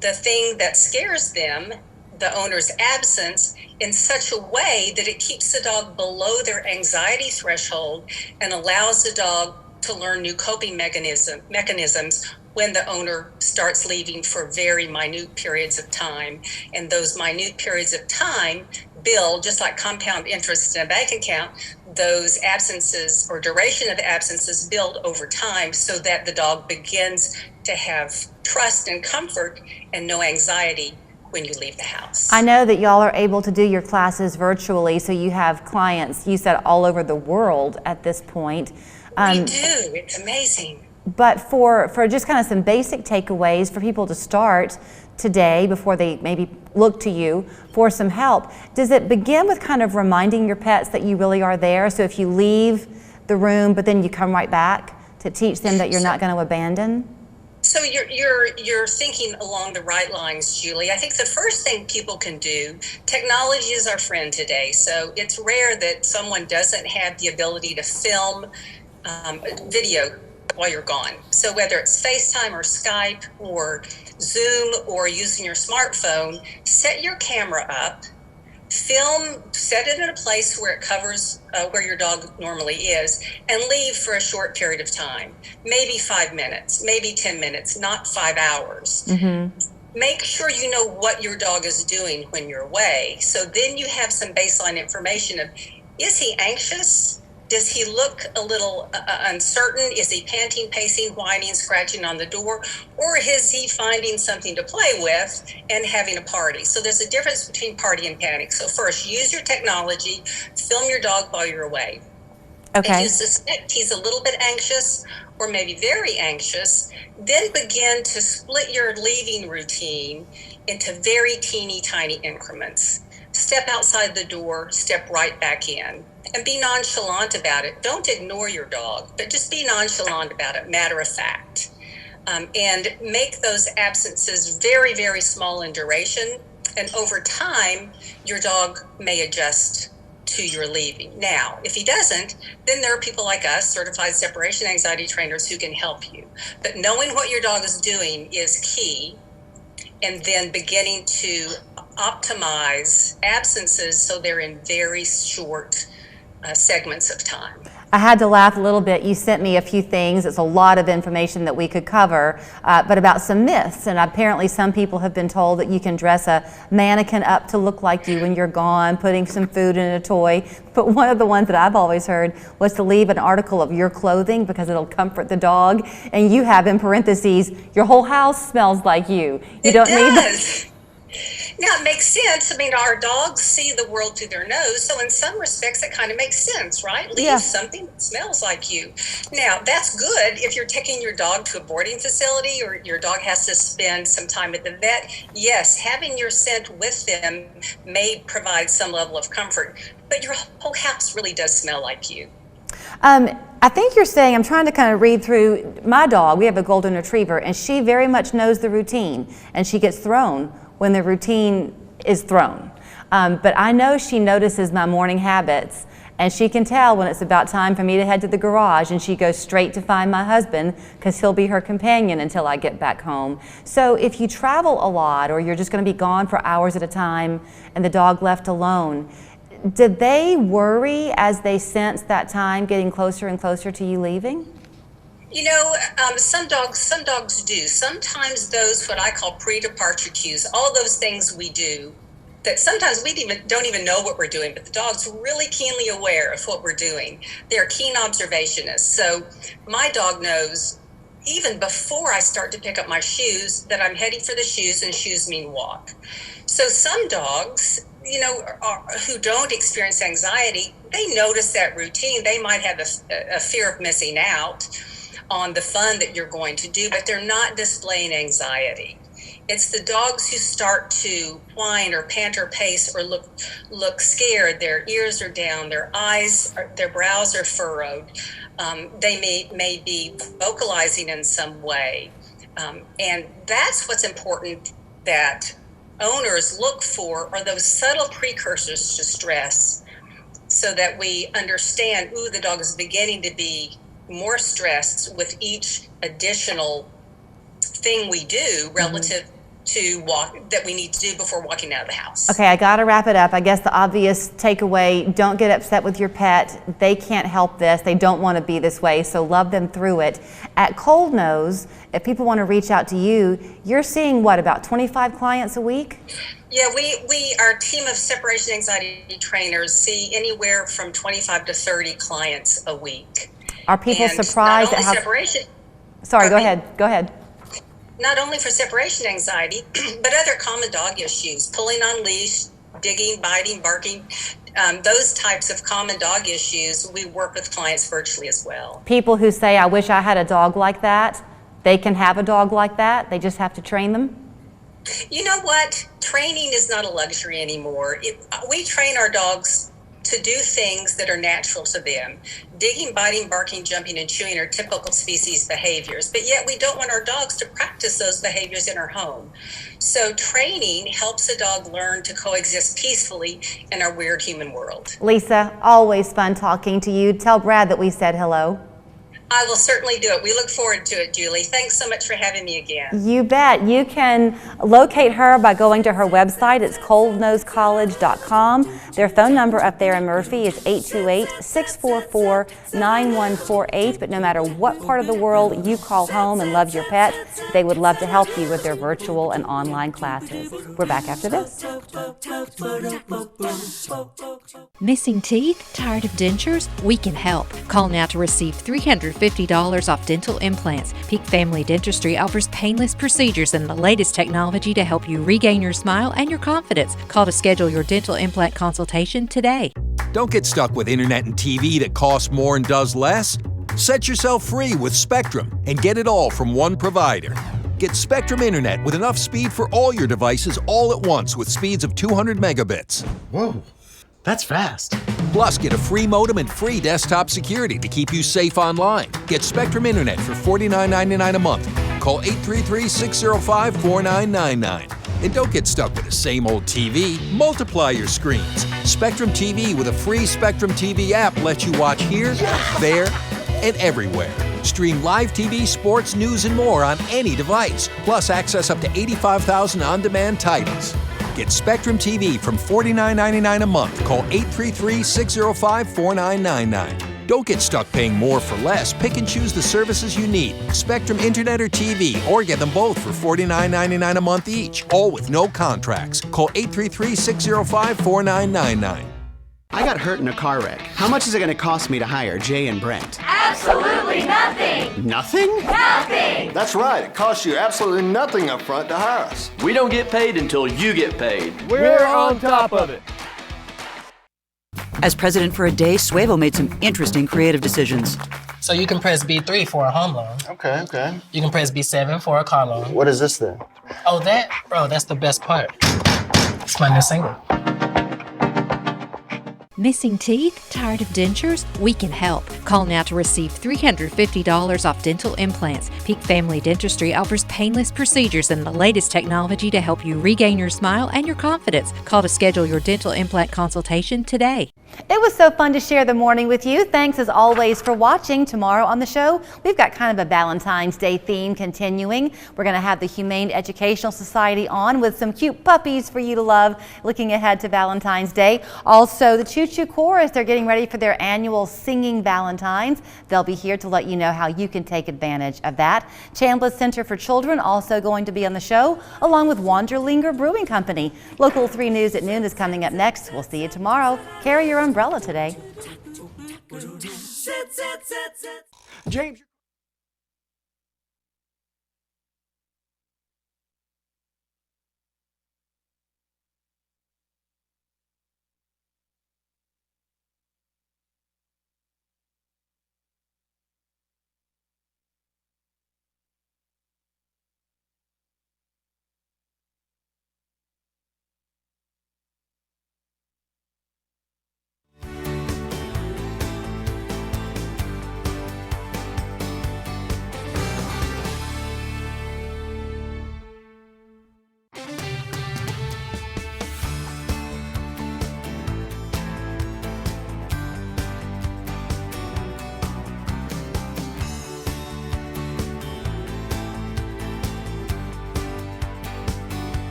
the thing that scares them, the owner's absence, in such a way that it keeps the dog below their anxiety threshold and allows the dog to learn new coping mechanisms when the owner starts leaving for very minute periods of time. And those minute periods of time build, just like compound interest in a bank account, those absences or duration of absences build over time so that the dog begins to have trust and comfort and no anxiety when you leave the house. I know that y'all are able to do your classes virtually, so you have clients, you said, all over the world at this point. We do, it's amazing. But for just kind of some basic takeaways for people to start today before they maybe look to you for some help, does it begin with kind of reminding your pets that you really are there? So if you leave the room, but then you come right back to teach them that you're not going to abandon? So you're thinking along the right lines, Julie. I think the first thing people can do, technology is our friend today. So it's rare that someone doesn't have the ability to film video while you're gone. So whether it's FaceTime or Skype or Zoom or using your smartphone, set your camera up, film, set it in a place where it covers where your dog normally is, and leave for a short period of time. Maybe 5 minutes, maybe 10 minutes, not 5 hours. Make sure you know what your dog is doing when you're away. So then you have some baseline information of, is he anxious? Does he look a little uncertain? Is he panting, pacing, whining, scratching on the door? Or is he finding something to play with and having a party? So there's a difference between party and panic. So first, use your technology, film your dog while you're away. Okay. If you suspect he's a little bit anxious or maybe very anxious, then begin to split your leaving routine into very teeny tiny increments. Step outside the door, step right back in, and be nonchalant about it. Don't ignore your dog, but just be nonchalant about it, matter of fact. And make those absences very, very small in duration. And over time, your dog may adjust to your leaving. Now, if he doesn't, then there are people like us, certified separation anxiety trainers, who can help you. But knowing what your dog is doing is key, and then beginning to optimize absences so they're in very short segments of time. I had to laugh a little bit. You sent me a few things. It's a lot of information that we could cover, but about some myths. And apparently some people have been told that you can dress a mannequin up to look like you when you're gone, putting some food in a toy. But one of the ones that I've always heard was to leave an article of your clothing because it'll comfort the dog. And you have in parentheses, your whole house smells like you. You don't need that. Now, it makes sense. I mean, our dogs see the world through their nose, so in some respects, it kind of makes sense, right? Leave something that smells like you. Now, that's good if you're taking your dog to a boarding facility or your dog has to spend some time at the vet. Yes, having your scent with them may provide some level of comfort, but your whole house really does smell like you. I think you're saying, I'm trying to kind of read through my dog. We have a golden retriever, and she very much knows the routine, and she gets thrown when the routine is thrown. But I know she notices my morning habits, and she can tell when it's about time for me to head to the garage, and she goes straight to find my husband because he'll be her companion until I get back home. So if you travel a lot or you're just going to be gone for hours at a time and the dog left alone, did they worry as they sense that time getting closer and closer to you leaving? You know, some dogs do. Sometimes those, what I call pre-departure cues, all those things we do that sometimes we don't even know what we're doing, but the dog's really keenly aware of what we're doing. They're keen observationists. So my dog knows even before I start to pick up my shoes that I'm heading for the shoes, and shoes mean walk. So some dogs, you know, who don't experience anxiety, they notice that routine. They might have a fear of missing out on the fun that you're going to do, but they're not displaying anxiety. It's the dogs who start to whine or pant or pace or look scared. Their ears are down, their brows are furrowed. They may be vocalizing in some way. And that's what's important that owners look for, are those subtle precursors to stress, so that we understand, the dog is beginning to be more stressed with each additional thing we do relative to that we need to do before walking out of the house. Okay, I got to wrap it up. I guess the obvious takeaway, don't get upset with your pet. They can't help this. They don't want to be this way, so love them through it. At Cold Nose, if people want to reach out to you, you're seeing what, about 25 clients a week? Yeah, our team of separation anxiety trainers see anywhere from 25 to 30 clients a week. Are people surprised at how... Sorry, go ahead. Not only for separation anxiety, but other common dog issues, pulling on leash, digging, biting, barking, those types of common dog issues, we work with clients virtually as well. People who say, I wish I had a dog like that, they can have a dog like that, they just have to train them? You know what? Training is not a luxury anymore. We train our dogs to do things that are natural to them. Digging, biting, barking, jumping, and chewing are typical species behaviors, but yet we don't want our dogs to practice those behaviors in our home. So training helps a dog learn to coexist peacefully in our weird human world. Lisa, always fun talking to you. Tell Brad that we said hello. I will certainly do it. We look forward to it, Julie. Thanks so much for having me again. You bet. You can locate her by going to her website. It's coldnosecollege.com. Their phone number up there in Murphy is 828-644-9148. But no matter what part of the world you call home and love your pet, they would love to help you with their virtual and online classes. We're back after this. Missing teeth? Tired of dentures? We can help. Call now to receive $350 off dental implants. Peak Family Dentistry offers painless procedures and the latest technology to help you regain your smile and your confidence. Call to schedule your dental implant consultation today. Don't get stuck with internet and TV that costs more and does less. Set yourself free with Spectrum and get it all from one provider. Get Spectrum Internet with enough speed for all your devices all at once with speeds of 200 megabits. Whoa, that's fast. Plus, get a free modem and free desktop security to keep you safe online. Get Spectrum Internet for $49.99 a month. Call 833-605-4999. And don't get stuck with the same old TV. Multiply your screens. Spectrum TV with a free Spectrum TV app lets you watch here, there, and everywhere. Stream live TV, sports, news, and more on any device. Plus, access up to 85,000 on-demand titles. Get Spectrum TV from $49.99 a month. Call 833-605-4999. Don't get stuck paying more for less. Pick and choose the services you need. Spectrum Internet or TV, or get them both for $49.99 a month each. All with no contracts. Call 833-605-4999. I got hurt in a car wreck. How much is it going to cost me to hire Jay and Brent? Absolutely nothing. Nothing? Nothing. That's right. It costs you absolutely nothing up front to hire us. We don't get paid until you get paid. We're on top of it. As president for a day, Suevo made some interesting creative decisions. So you can press B3 for a home loan. Okay. You can press B7 for a car loan. What is this then? Oh, that? Bro, that's the best part. It's my new single. Missing teeth? Tired of dentures? We can help. Call now to receive $350 off dental implants. Peak Family Dentistry offers painless procedures and the latest technology to help you regain your smile and your confidence. Call to schedule your dental implant consultation today. It was so fun to share the morning with you. Thanks as always for watching. Tomorrow on the show, we've got kind of a Valentine's Day theme continuing. We're going to have the Humane Educational Society on with some cute puppies for you to love, looking ahead to Valentine's Day. Also, the Choo Choo Chorus, they're getting ready for their annual Singing Valentines. They'll be here to let you know how you can take advantage of that. Chambliss Center for Children also going to be on the show, along with Wanderlinger Brewing Company. Local 3 News at noon is coming up next. We'll see you tomorrow. Carry your umbrella today. James.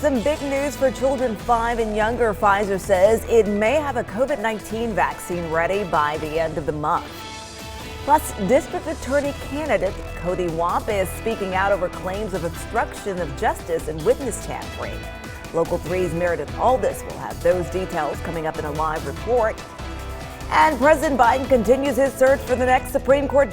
some big news for children 5 and younger. Pfizer says it may have a COVID-19 vaccine ready by the end of the month. Plus, District Attorney candidate Cody Wamp is speaking out over claims of obstruction of justice and witness tampering. Local 3's Meredith Aldis will have those details coming up in a live report. And President Biden continues his search for the next Supreme Court judge.